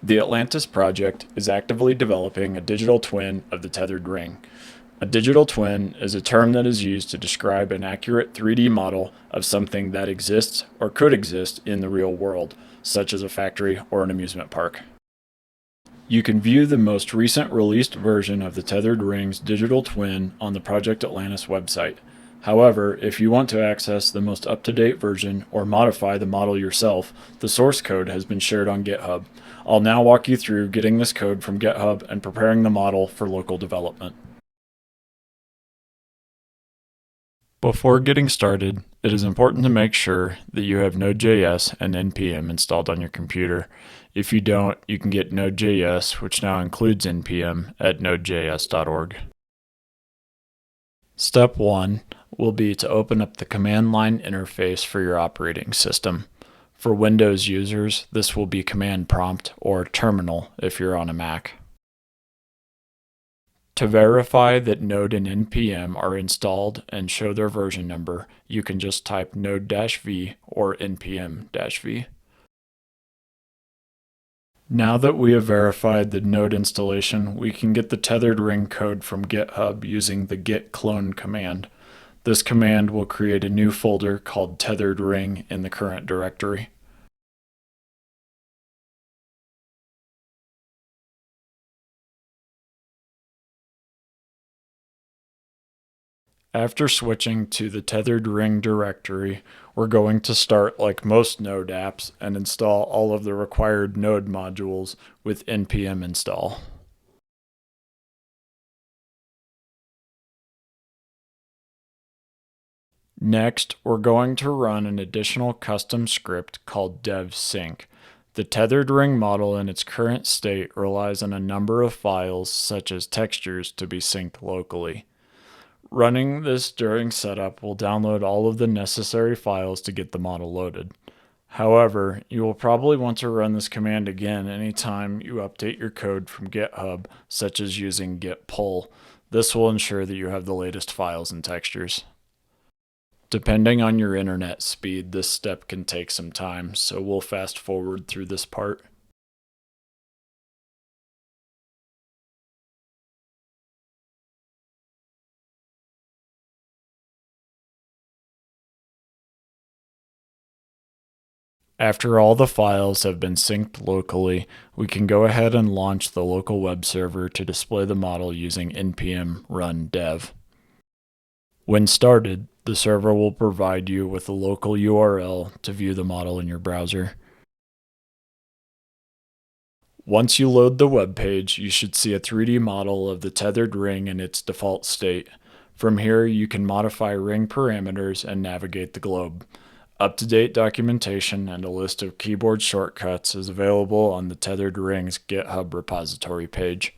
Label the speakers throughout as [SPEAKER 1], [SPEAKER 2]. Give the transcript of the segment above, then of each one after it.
[SPEAKER 1] The Atlantis project is actively developing a digital twin of the tethered ring. A digital twin is a term that is used to describe an accurate 3D model of something that exists or could exist in the real world, such as a factory or an amusement park. You can view the most recent released version of the tethered ring's digital twin on the Project Atlantis website. However, if you want to access the most up-to-date version or modify the model yourself, the source code has been shared on GitHub. I'll now walk you through getting this code from GitHub and preparing the model for local development. Before getting started, it is important to make sure that you have Node.js and NPM installed on your computer. If you don't, you can get Node.js, which now includes NPM, at nodejs.org. Step 1 will be to open up the command line interface for your operating system. For Windows users, this will be Command Prompt or Terminal if you're on a Mac. To verify that Node and NPM are installed and show their version number, you can just type node-v or npm-v. Now that we have verified the Node installation, we can get the tethered ring code from GitHub using the git clone command. This command will create a new folder called tethered ring in the current directory. After switching to the tethered ring directory, we're going to start like most Node apps and install all of the required Node modules with npm install. Next, we're going to run an additional custom script called dev-sync. The tethered ring model in its current state relies on a number of files such as textures to be synced locally. Running this during setup will download all of the necessary files to get the model loaded. However, you will probably want to run this command again anytime you update your code from GitHub, such as using git pull. This will ensure that you have the latest files and textures. Depending on your internet speed, this step can take some time, so we'll fast forward through this part. After all the files have been synced locally, we can go ahead and launch the local web server to display the model using npm run dev. When started, the server will provide you with a local URL to view the model in your browser. Once you load the web page, you should see a 3D model of the tethered ring in its default state. From here, you can modify ring parameters and navigate the globe. Up-to-date documentation and a list of keyboard shortcuts is available on the Tethered Ring's GitHub repository page.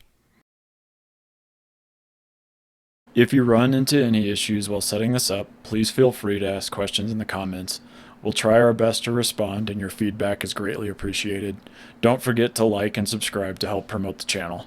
[SPEAKER 1] If you run into any issues while setting this up, please feel free to ask questions in the comments. We'll try our best to respond, and your feedback is greatly appreciated. Don't forget to like and subscribe to help promote the channel.